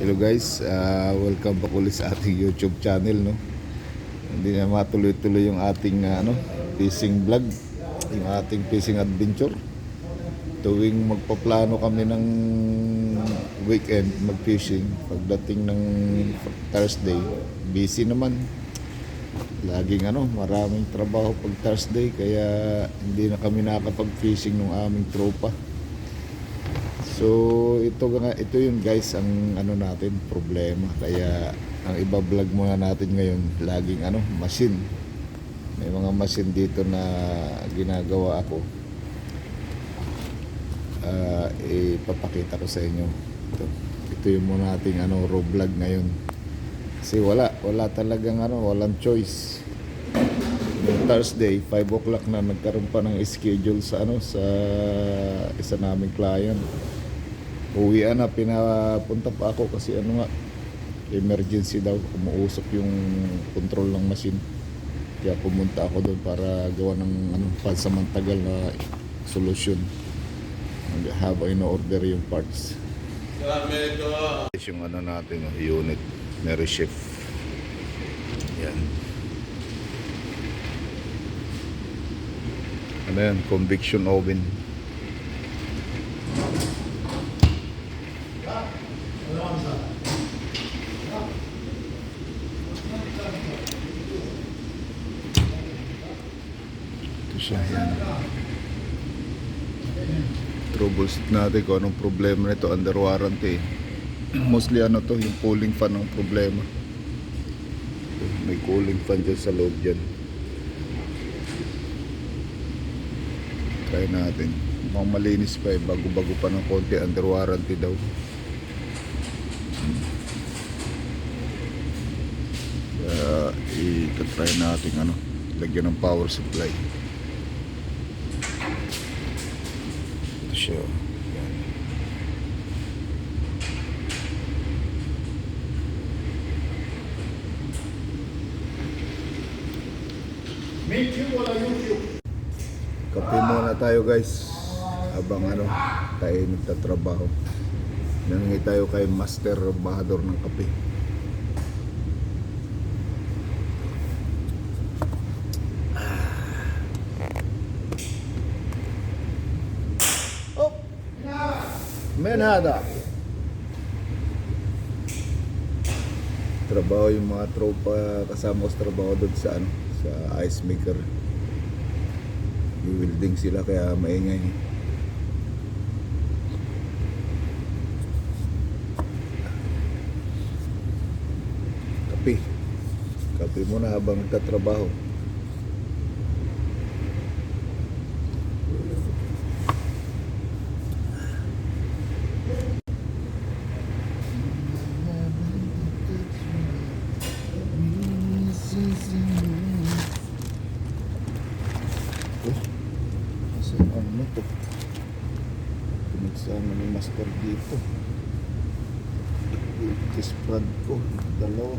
Hello guys, welcome back ulit sa ating YouTube channel, no. Hindi na matuloy-tuloy yung ating fishing vlog, yung ating fishing adventure. Tuwing magpaplano kami ng weekend mag-fishing, pagdating ng Thursday, busy naman. Laging maraming trabaho pag Thursday, kaya hindi na kami nakakapag-fishing ng aming tropa. So ito yun guys, ang natin problema. Kaya ang iba-vlog muna natin ngayon, laging machine. May mga machine dito na ginagawa ako. Ipapakita ko sa inyo. Ito yung muna nating raw vlog ngayon. Kasi wala talagang walang choice. Yung Thursday 5 o'clock na nagkaroon pa ng schedule sa sa isa naming client. Uwian na, pinapunta pa ako kasi emergency daw, umuusok yung control ng machine. Kaya pumunta ako doon para gawa ng pansamantagal na solusyon. Habang ino-order yung parts. Yung natin, unit, Mary Chef. Yan. Yan, convection oven. Ito siya, yan. Troubleshoot natin kung anong problema nito, under warranty. Mostly to, yung cooling fan ang problema. May cooling fan dyan sa loob dyan. Try natin. Mukhang malinis pa bago-bago pa ng konti, under warranty daw. Try natin lagyan ng power supply. Ito siya. Yan. Kape muna tayo guys habang tayo nagtatrabaho. Nangingi tayo kay Master Bahador ng kape. Menada. Trabaho yung mga tropa kasama ko sa trabaho doon sa ice maker. I-welding sila kaya maingay. Kape muna habang nagtatrabaho. Pinagsama ni Master dito. Spread ko dalawa.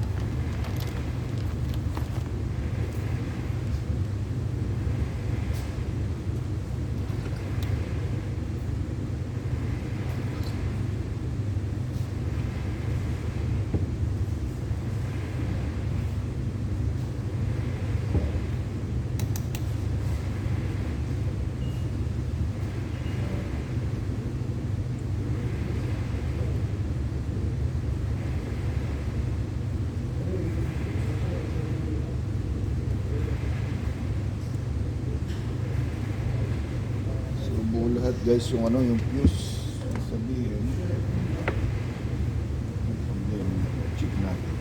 Lahat guys yung yung fuse, sabihin check natin.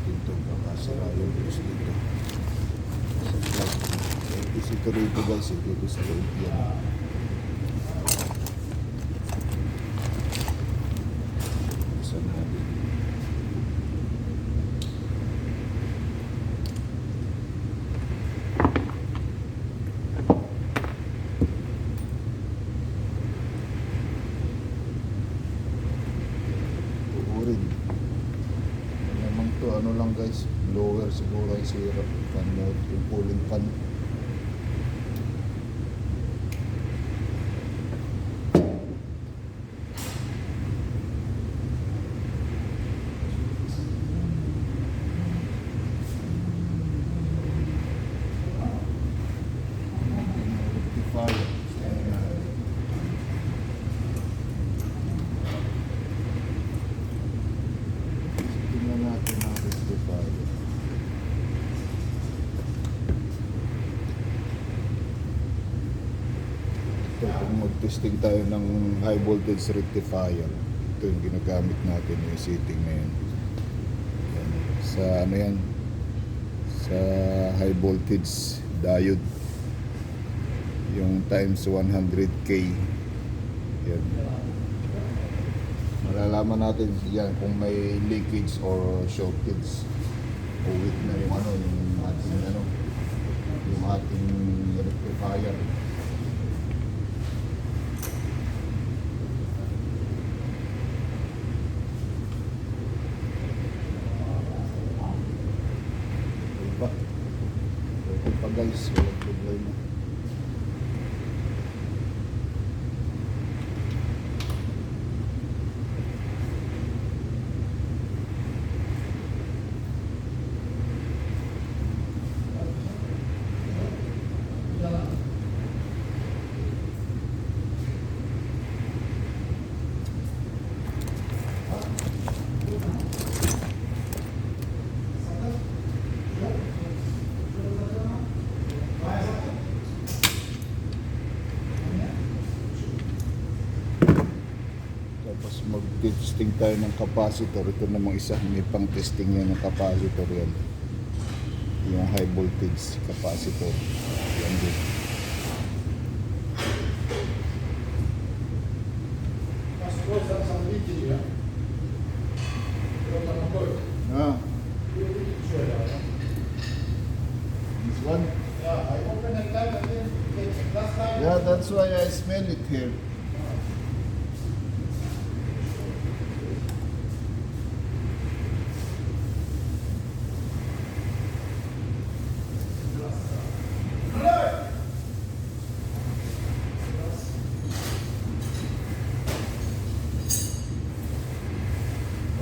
Ito baka sira yung fuse dito sa plug. Ito rito guys, ito sa loob yan. Saan natin? Lang guys, blower siguro ay sira, fan mode, yung cooling fan. rectifier. Tingnan natin ang rectifier. So, kung mag-testing tayo ng high voltage rectifier, ito yung ginagamit natin, yung setting na yun. Yan. Sa ano yan? Sa high voltage diode. Yung times 100k. Yan. Malalaman natin yan kung may leakage or shortage. Uwit na yung ano, yung ating rectifier. Guys, walang problema. Tapos mag-testing tayo ng capacitor. Ito namang isa, may pang testing yan ng capacitor yan. Yung high voltage capacitor. Yan din. Ah. This one? Yeah, I opened the tap and then last time. Yeah, that's why I smell it here.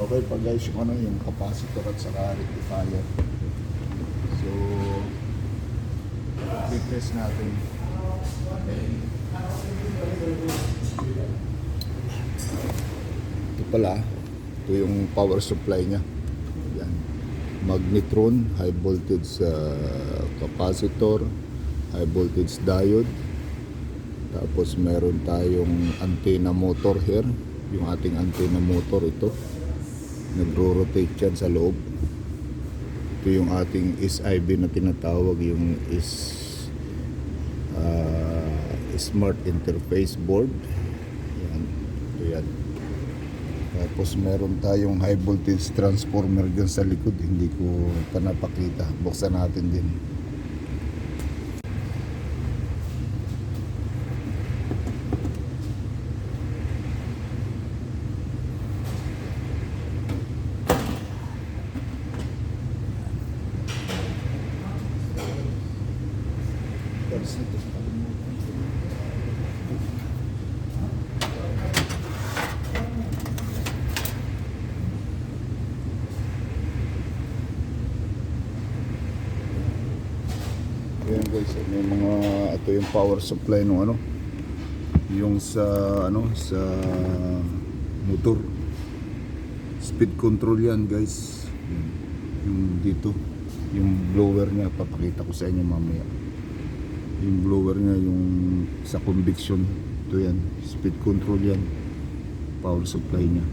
Okay pa guys yung ano, yung capacitor at saka rectifier. So test natin. Ito pala, ito yung power supply nya. Yan. Magnetron, high voltage capacitor, high voltage diode. Tapos meron tayong antenna motor here. Yung ating antenna motor ito. Nagro-rotate yan sa loob. Ito yung ating SIB na tinatawag, yung Smart Interface Board. Yan. Ito yan. Tapos meron tayong high voltage transformer dyan sa likod. Hindi ko pa napakita. Buksan natin din. Ayan guys, may mga ito yung power supply nung ano, yung sa ano, sa motor. Speed control yan guys. Yung dito, yung blower niya, papakita ko sa inyo mamaya. Yung blower niya, yung sa convection, ito yan, speed control yan, power supply niya.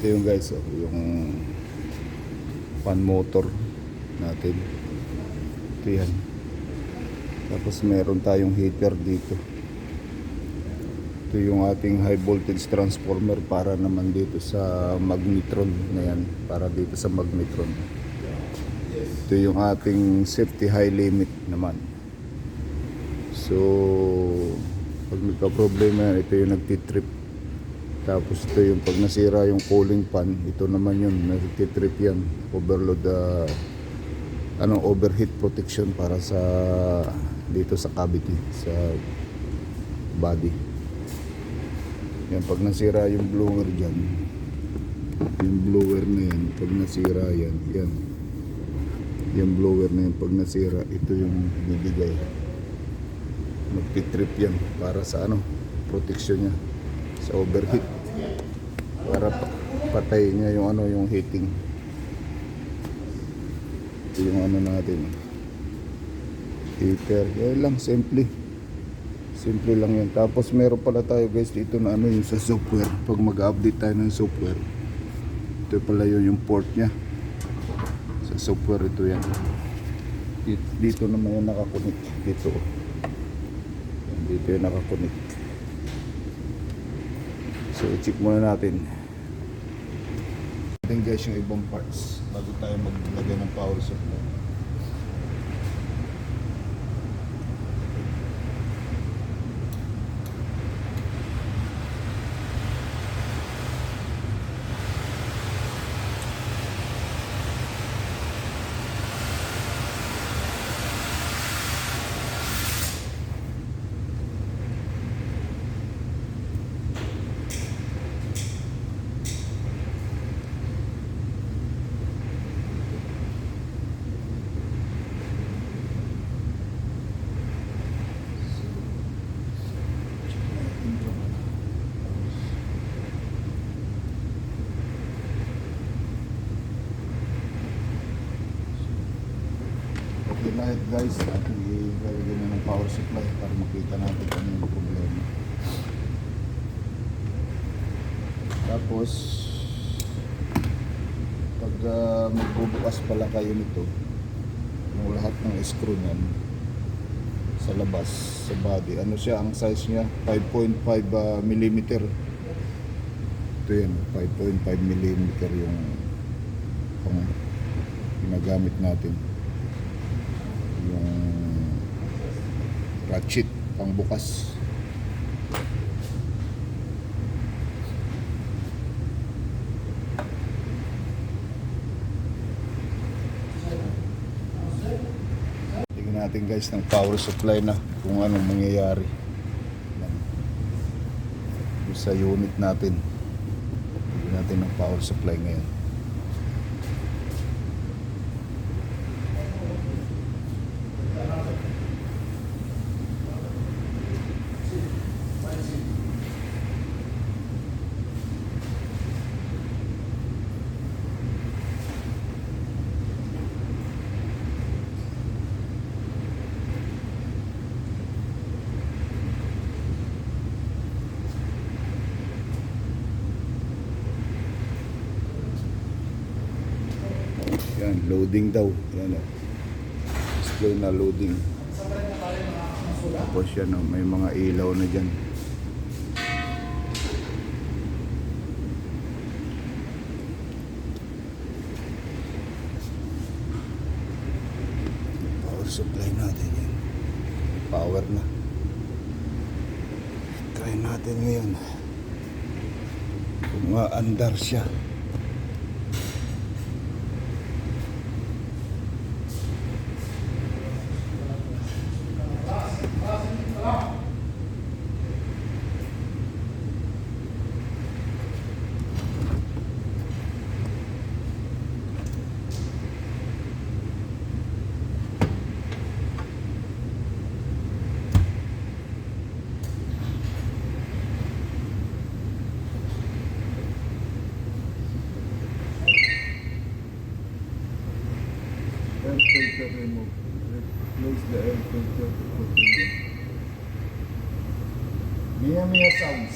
Ito yung guys, oh, yung fan motor natin. Ito yan. Tapos meron tayong heater dito. Ito yung ating high voltage transformer para naman dito sa magnetron na yan. Para dito sa magnetron. Ito yung ating safety high limit naman. So, pag nagka-problema yan, ito yung nagtitrip. Tapos ito yung pag nasira yung cooling fan, ito naman yun, nagtitrip yan. Overload, overheat protection para sa dito sa cavity, sa body. Yan, pag nasira yung blower dyan, yung blower na yan, pag nasira yan, yan. Yung blower na yan, pag nasira, ito yung bibigay. Magtitrip yan para sa protection niya sa overheat. Para patay niya yung yung heating. Ito yung natin. Heater. Yan lang, simple lang yan. Tapos meron pala tayo guys dito na yung sa software. Pag mag-update tayo ng software, ito pala yung port nya sa software. Ito yan. Dito naman yung nakakonect. Dito yung nakakonect. So i-check muna natin guys yung ibang parts bago tayo maglagay ng power supply. Lahat guys, ating ilalagay na ng power supply para makita natin kung ano yung problema. Tapos pag magbubukas pala kayo nito, yung lahat ng screw niyan sa labas, sa body, siya, ang size niya 5.5 mm. Ito yan, 5.5 mm yung ginagamit natin, yung ratchet pang bukas. Tingnan natin guys ng power supply na kung anong mangyayari sa unit natin. Tingnan natin ng power supply ngayon. Yan, loading daw. Yan o. Display na loading. Tapos yan o, may mga ilaw na dyan. Power supply natin yan. Power na. Try natin ngayon. Kung maandar siya. Air filter remove. Replace the air filter to continue. Mia sounds.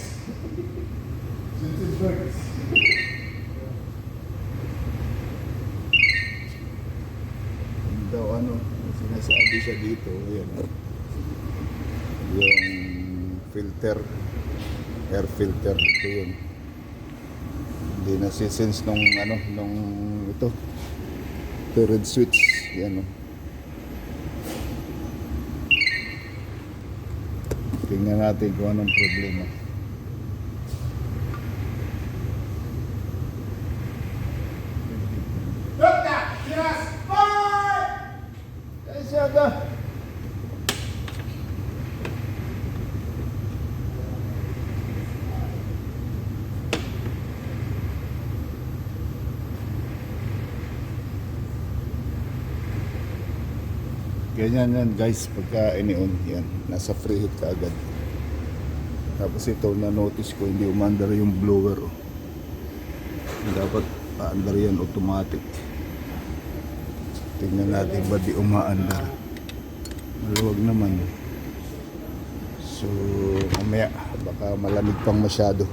Since it works. siya dito. Ayan. Yung filter, air filter, ito yun. Hindi na sense nung ano, nung ito red switch. Yan, tingnan natin kung anong problema. Doctor, yes, fire! Ay, siya ka. Ganyan yan guys, pagka ini-on yan, nasa free hit ka agad. Tapos ito na notice ko hindi umandar yung blower. Dapat paandar yan automatic. Tingnan natin ba di umaandar. Maluwag naman. So mamaya baka malamig pang masyado.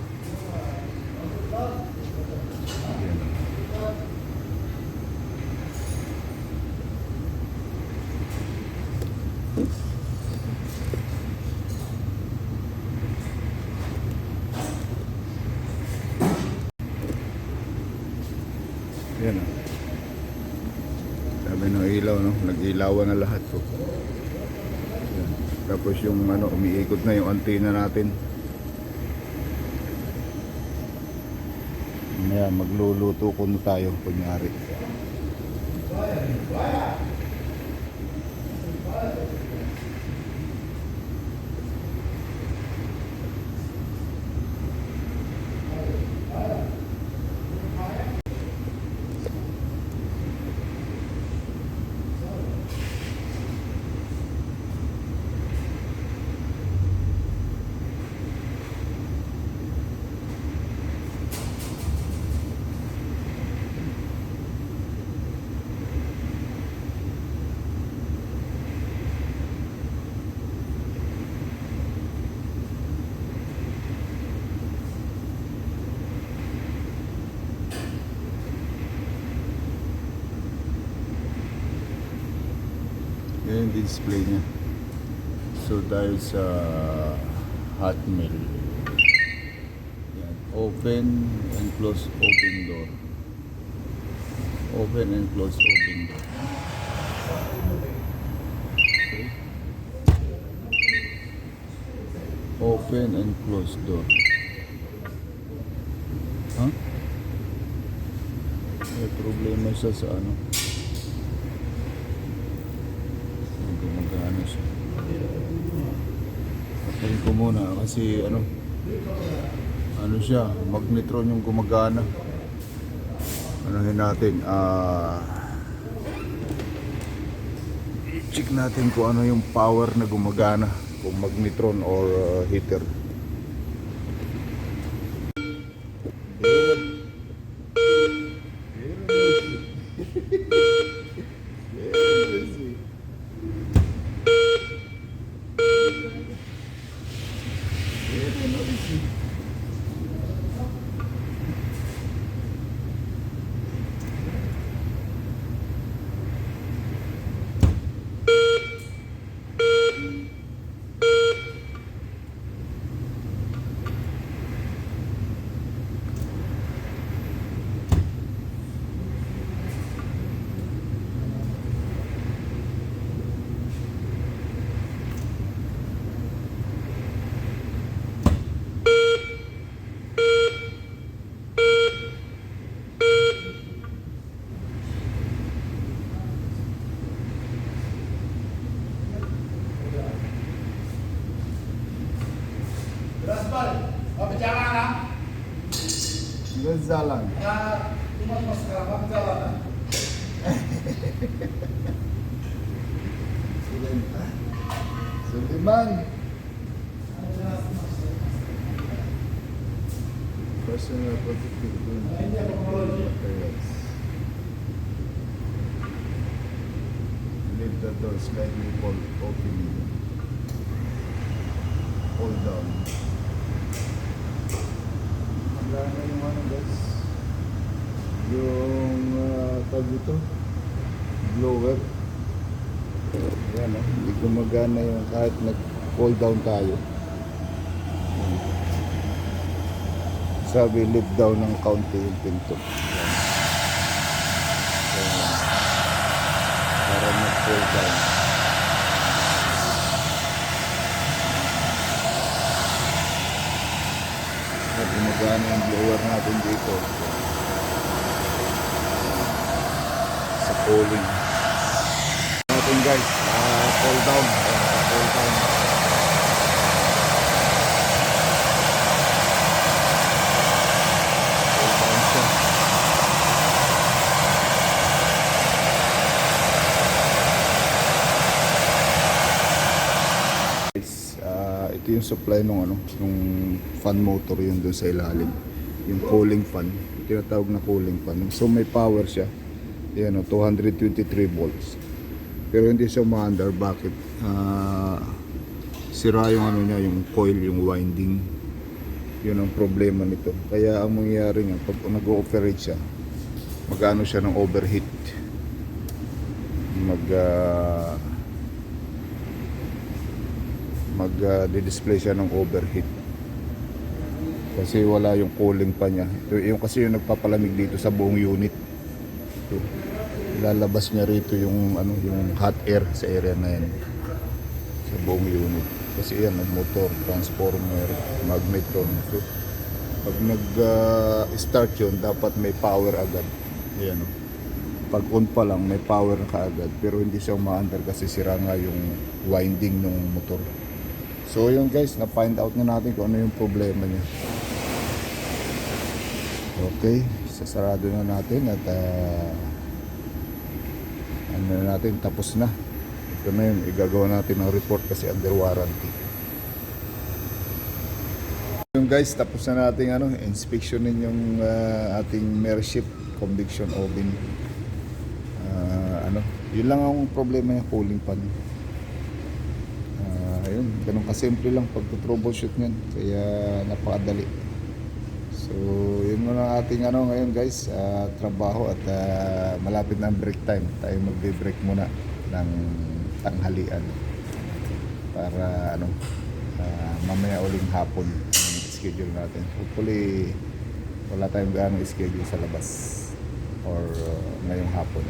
Ayan. Yan, sabi ng ilaw, no? Nag-ilawan na lahat ko. Yan. Tapos yung ano, umiikot na yung antena natin. Mamaya magluluto ko na tayo kunyari. Yan yung display niya. So dahil sa hot mill, yan, open and close, open door, open and close, open door. Okay. Open and close door. Huh? May problema siya sa ano, gumagana siya. Patayin ko muna kasi ano siya, magnetron yung gumagana. Anuhin natin, check natin kung ano yung power na gumagana, kung magnetron or heater. Berjalan lah. Berjalan. Ya, cuma sekarang berjalan lah. Suleiman. Personal protective materials. Leave the door slightly open. Hold down. Magana yung ano guys, yung tag ito, blower. Yan o, hindi gumagana yung kahit nag-cool down tayo. Sabi, lift down ng kaunti yung pinto. Yan. Yan. Para mag-cool down. Gumagana yung blower natin dito sa cooling natin guys. Cool down. Ayan, cool down. Cool down siya. Guys, ito yung supply nung nung fan motor yun doon sa ilalim, yung cooling fan, tinatawag na cooling fan. So may power siya, yan 223 volts, pero hindi siya umaandar. Bakit? Sira yung niya, yung coil, yung winding. Yun ang problema nito. Kaya ang mangyayari nga, pag nag-ooperate siya, mag-ano siya ng overheat, mag-display siya ng overheat kasi wala yung cooling pa niya. Ito yung kasi yung nagpapalamig dito sa buong unit. Ito, ilalabas niya rito yung yung hot air sa area na yan sa buong unit. Kasi yan ang motor, transformer, magnetron. So pag nag-start yun, dapat may power agad. Ayan, pag on pa lang may power na kaagad, pero hindi siya umaandar kasi sira nga yung winding ng motor. So yun guys, na-find out na natin kung ano yung problema niya. Okay, sasarado na natin at tapos na. Ito na yun, igagawa natin ang report kasi under warranty. Yun guys, tapos na natin inspeksyonin yung ating Mership convection oven. Yun lang ang problema yung cooling pan. Ayun, ganun kasimple lang pag-troubleshoot niyan, kaya napakadali. So yun muna ang ating ngayon guys, trabaho at malapit na ang break time. Tayo magbe-break muna ng tanghalian para mamaya uling hapon ang schedule natin. Hopefully wala tayong gaano schedule sa labas or ngayong hapon.